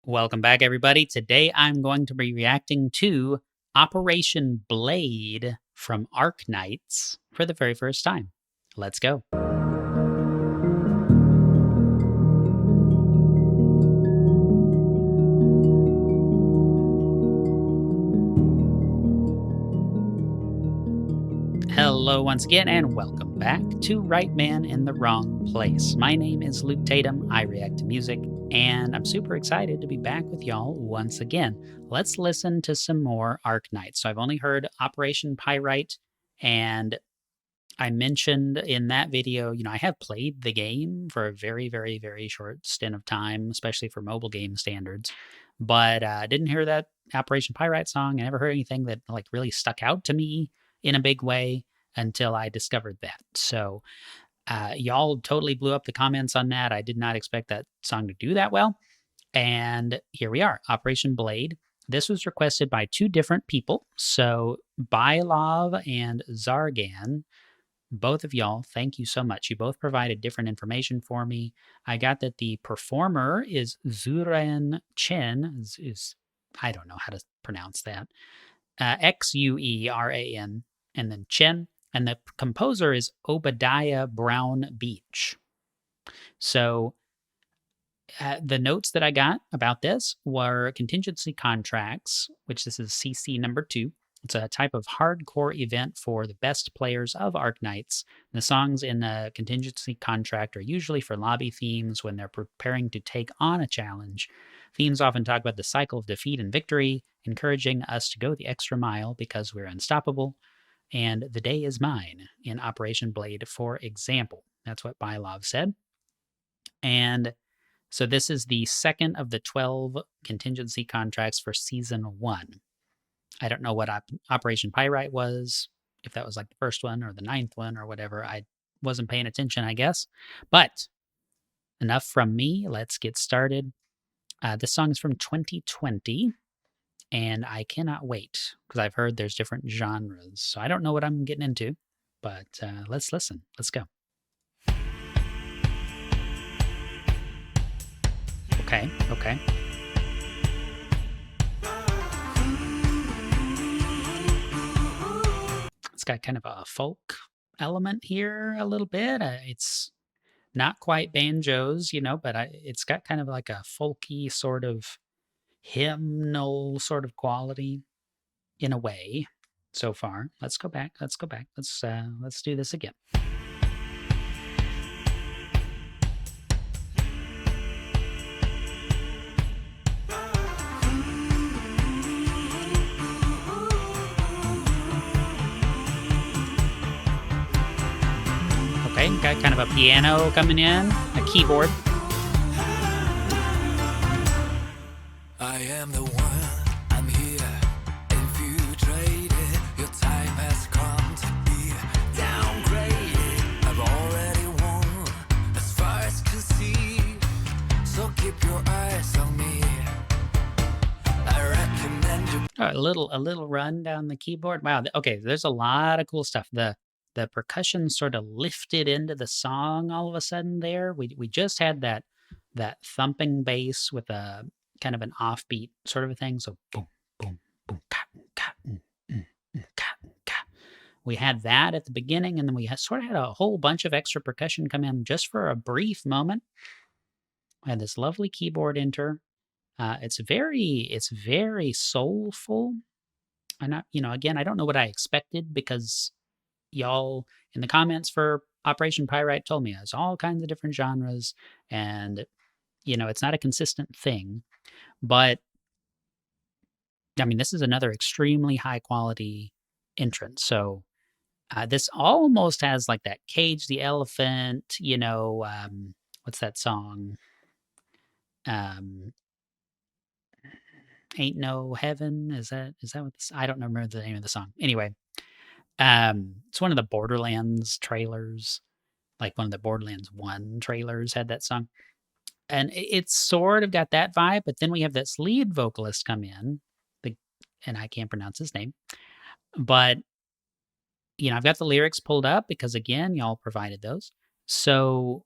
Welcome back, everybody. Today I'm going to be reacting to Operation Blade from Arknights for the very first time. Let's go. Hello once again, and welcome back to Right Man in the Wrong Place. My name is Luke Tatum. I react to music, and I'm super excited to be back with y'all once again. Let's listen to some more Arknights. So I've only heard Operation Pyrite, and I mentioned in that video, I have played the game for a very, very, very short stint of time, especially for mobile game standards, but didn't hear that Operation Pyrite song. I never heard anything that really stuck out to me in a big way until I discovered that. So y'all totally blew up the comments on that. I did not expect that song to do that well. And here we are, Operation Blade. This was requested by two different people. So Bylov and Zargann, both of y'all, thank you so much. You both provided different information for me. I got that the performer is Zuren Chen. I don't know how to pronounce that. Xueran, and then Chen. And the composer is Obadiah Brown Beach. So the notes that I got about this were contingency contracts, which this is CC number 2. It's a type of hardcore event for the best players of Arknights. The songs in the contingency contract are usually for lobby themes when they're preparing to take on a challenge. Themes often talk about the cycle of defeat and victory, encouraging us to go the extra mile because we're unstoppable. And the day is mine in Operation Blade, for example. That's what Bylov said. And so this is the second of the 12 contingency contracts for Season 1. I don't know what Operation Pyrite was, if that was like the first one or the 9th one or whatever. I wasn't paying attention, I guess. But enough from me. Let's get started. This song is from 2020, and I cannot wait because I've heard there's different genres. So I don't know what I'm getting into, but let's listen. Let's go. Okay. It's got kind of a folk element here a little bit. It's not quite banjos, but it's got kind of like a folky sort of hymnal sort of quality in a way so far. Let's go back. Let's do this again. Okay, got kind of a piano coming in, a keyboard. I am the one, I'm here, infiltrated, your time has come to be downgraded. I've already won, as far as can see, so keep your eyes on me. I recommend you. A little run down the keyboard. Wow, okay, there's a lot of cool stuff. The percussion sort of lifted into the song all of a sudden there. We just had that thumping bass with a kind of an offbeat sort of a thing. So boom, boom, boom, we had that at the beginning, and then we sort of had a whole bunch of extra percussion come in just for a brief moment. We had this lovely keyboard enter. It's very soulful. I'm not, again, I don't know what I expected because y'all in the comments for Operation Pyrite told me there's all kinds of different genres, and it's not a consistent thing. But I mean, this is another extremely high quality entrance. So this almost has like that Cage the Elephant, what's that song? Ain't No Heaven. Is that what this, I don't remember the name of the song. Anyway, it's one of the Borderlands trailers, like one of the Borderlands 1 trailers had that song. And it's sort of got that vibe, but then we have this lead vocalist come in, and I can't pronounce his name, but I've got the lyrics pulled up because again, y'all provided those. So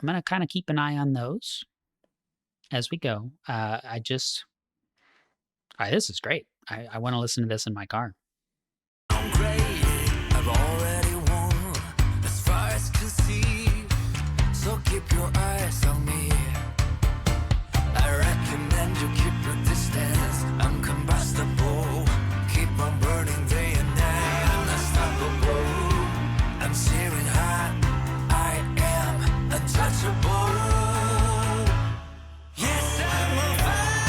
I'm going to kind of keep an eye on those. as we go. This is great. I want to listen to this in my car. I'm great, I've already won as far as can see. So keep your eyes on me. I recommend you keep your distance. I'm combustible. Keep on burning day and night. I'm unstoppable. I'm searing hot. I am untouchable. Yes, I'm on fire.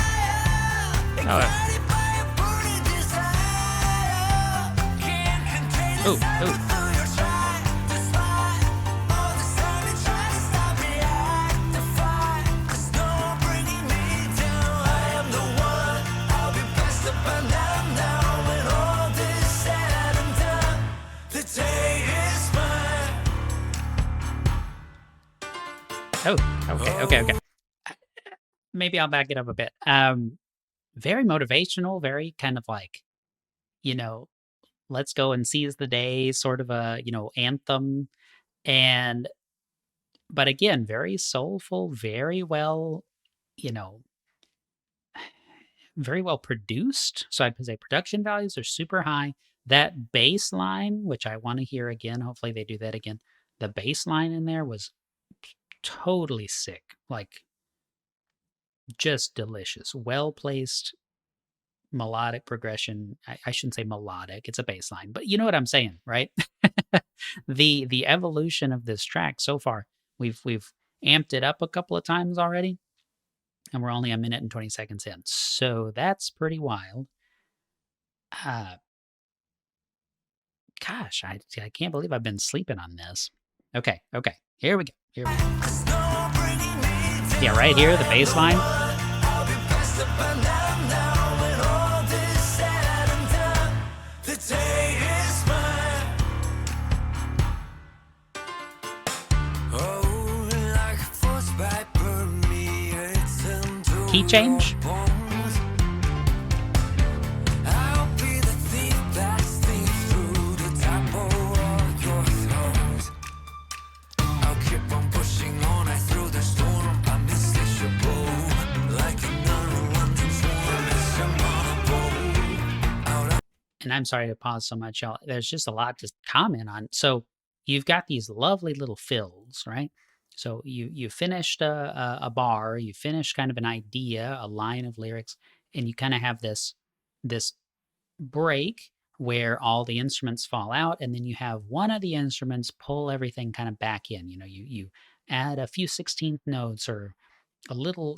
Ignited by a burning desire. Can't contain Oh, inside oh. through your try to slide. All the time you try to stop me, I defy. There's no one bringing me down. I am the one. I'll be best up and down now. When all this is said and done, the day is mine. Oh, okay. Maybe I'll back it up a bit. Very motivational, very kind of like, let's go and seize the day, sort of a, anthem. But again, very soulful, very well, very well produced. So I'd say production values are super high. That bass line, which I want to hear again, hopefully they do that again. The bass line in there was totally sick. Like, just delicious. Well placed melodic progression. I shouldn't say melodic, it's a bass line, but you know what I'm saying, right? The evolution of this track so far, we've amped it up a couple of times already, and we're only a minute and 20 seconds in. So that's pretty wild. Gosh, I can't believe I've been sleeping on this. Okay, here we go. Yeah, right here, the bass line. Key change. And I'm sorry to pause so much, y'all. There's just a lot to comment on. So you've got these lovely little fills, right? So you finished a bar, you finished kind of an idea, a line of lyrics, and you kind of have this break where all the instruments fall out, and then you have one of the instruments pull everything kind of back in. You add a few 16th notes or a little,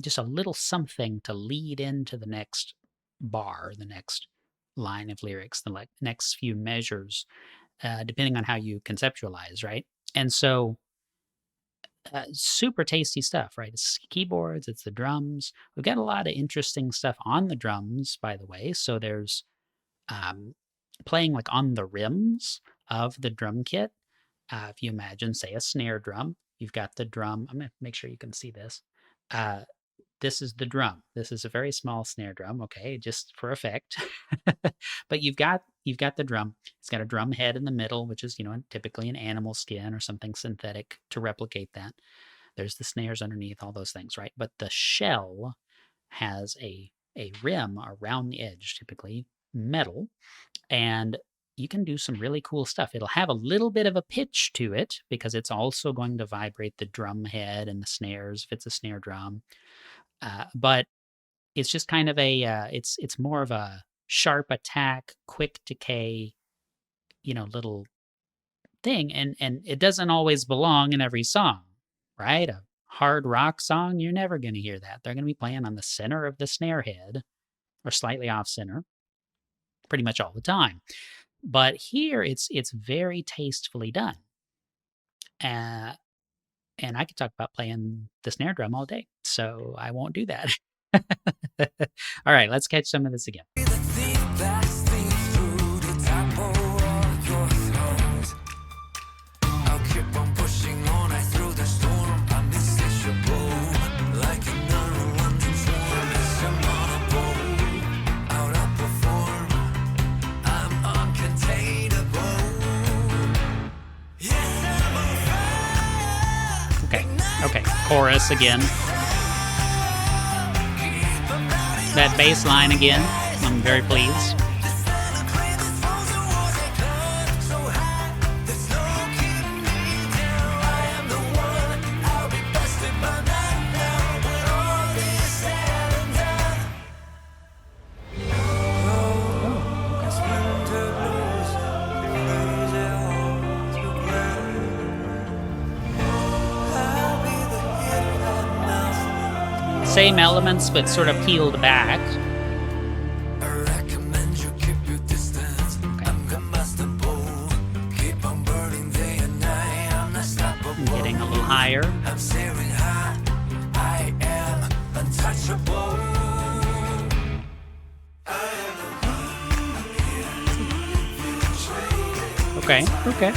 just a little something to lead into the next bar, the next line of lyrics, the next few measures, depending on how you conceptualize, right? And so super tasty stuff, right? It's keyboards, it's the drums. We've got a lot of interesting stuff on the drums, by the way. So there's playing like on the rims of the drum kit. If you imagine, say, a snare drum, you've got the drum. I'm going to make sure you can see this. This is the drum. This is a very small snare drum, okay, just for effect. But you've got the drum. It's got a drum head in the middle, which is, typically an animal skin or something synthetic to replicate that. There's the snares underneath, all those things, right? But the shell has a rim around the edge, typically metal, and you can do some really cool stuff. It'll have a little bit of a pitch to it because it's also going to vibrate the drum head and the snares if it's a snare drum. But it's just kind of it's more of a sharp attack, quick decay, little thing. And it doesn't always belong in every song, right? A hard rock song, you're never going to hear that. They're going to be playing on the center of the snare head or slightly off center pretty much all the time. But here it's very tastefully done. And I could talk about playing the snare drum all day, so I won't do that. All right, let's catch some of this again. Okay, chorus again. That bass line again, I'm very pleased. Same elements, but sort of peeled back. I'm getting a little higher. I'm staring high. I am untouchable. Okay, okay.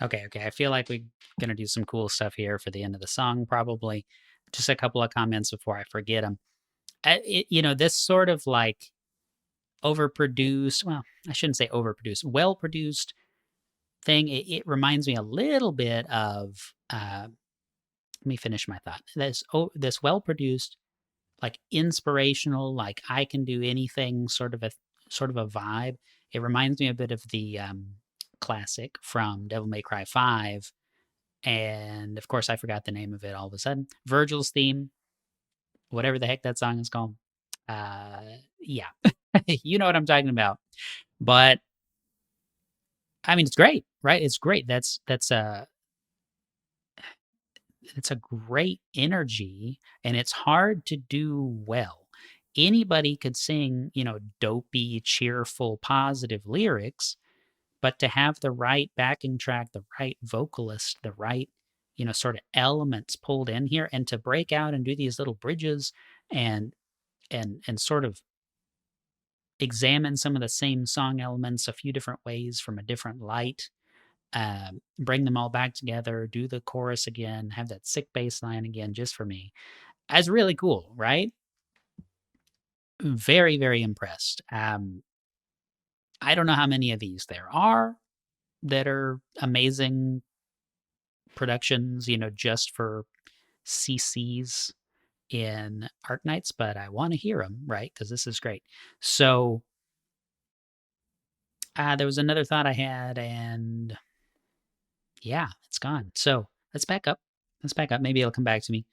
Okay, I feel like we're going to do some cool stuff here for the end of the song, probably. Just a couple of comments before I forget them. This sort of like overproduced, well, I shouldn't say overproduced, well produced thing, it reminds me a little bit of, let me finish my thought. This well produced, like inspirational, like I can do anything sort of a vibe. It reminds me a bit of the classic from Devil May Cry 5. And of course, I forgot the name of it all of a sudden. Virgil's theme, whatever the heck that song is called. Yeah, you know what I'm talking about. But I mean, it's great, right? It's great. It's a great energy, and it's hard to do well. Anybody could sing, dopey, cheerful, positive lyrics, but to have the right backing track, the right vocalist, the right, sort of elements pulled in here, and to break out and do these little bridges and sort of examine some of the same song elements a few different ways from a different light, bring them all back together, do the chorus again, have that sick bass line again just for me. That's really cool, right? Very, very impressed. I don't know how many of these there are that are amazing productions, just for CCs in Arknights, but I want to hear them, right? Because this is great. So there was another thought I had, and yeah, it's gone. So let's back up. Maybe it'll come back to me.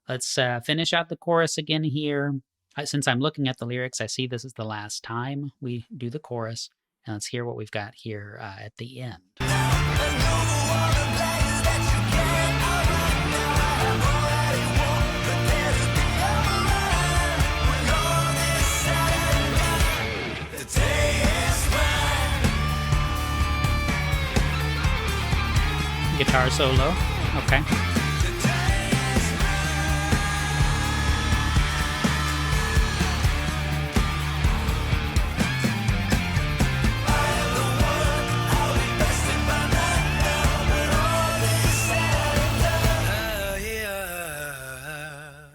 Let's finish out the chorus again here. Since I'm looking at the lyrics, I see this is the last time we do the chorus. And let's hear what we've got here at the end. Guitar solo. Okay.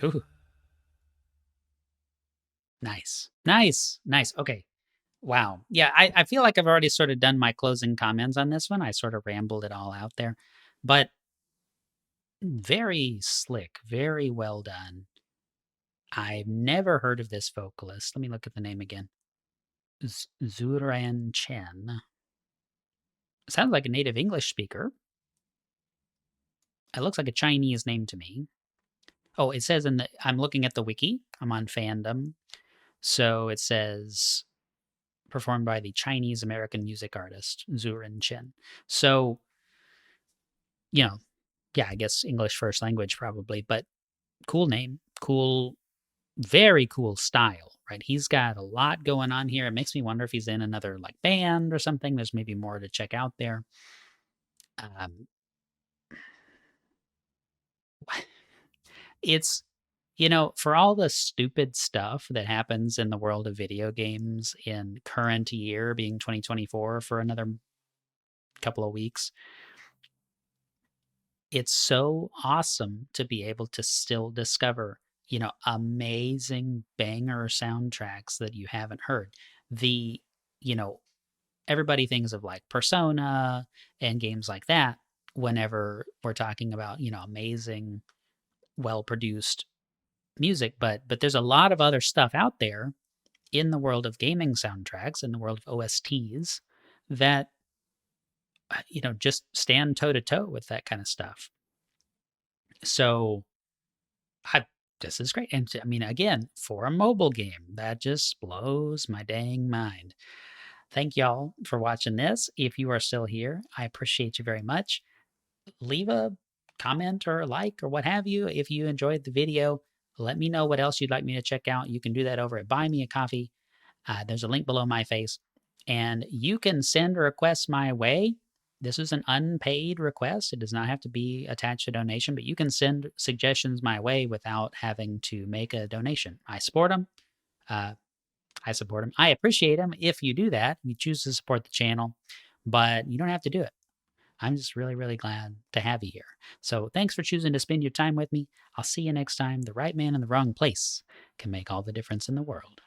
Ooh. Nice. Okay. Wow. Yeah, I feel like I've already sort of done my closing comments on this one. I sort of rambled it all out there. But very slick, very well done. I've never heard of this vocalist. Let me look at the name again. Zargann Chen. Sounds like a native English speaker. It looks like a Chinese name to me. Oh, it says I'm looking at the wiki. I'm on fandom. So it says performed by the Chinese American music artist Zargann Chen. So, yeah, I guess English first language probably, but cool name, cool, very cool style, right? He's got a lot going on here. It makes me wonder if he's in another like band or something. There's maybe more to check out there. Um, it's for all the stupid stuff that happens in the world of video games in current year being 2024 for another couple of weeks, it's so awesome to be able to still discover, amazing banger soundtracks that you haven't heard. The, you know, Everybody thinks of like Persona and games like that whenever we're talking about, amazing, well produced music, but there's a lot of other stuff out there in the world of gaming soundtracks, in the world of OSTs that just stand toe to toe with that kind of stuff. So I, this is great. And I mean, again, for a mobile game, that just blows my dang mind. Thank y'all for watching this. If you are still here, I appreciate you very much. Leave a comment or a like or what have you. If you enjoyed the video, let me know what else you'd like me to check out. You can do that over at Buy Me a Coffee. There's a link below my face. And you can send requests my way. This is an unpaid request. It does not have to be attached to donation, but you can send suggestions my way without having to make a donation. I support them. I support them. I appreciate them if you do that. You choose to support the channel, but you don't have to do it. I'm just really, really glad to have you here. So thanks for choosing to spend your time with me. I'll see you next time. The right man in the wrong place can make all the difference in the world.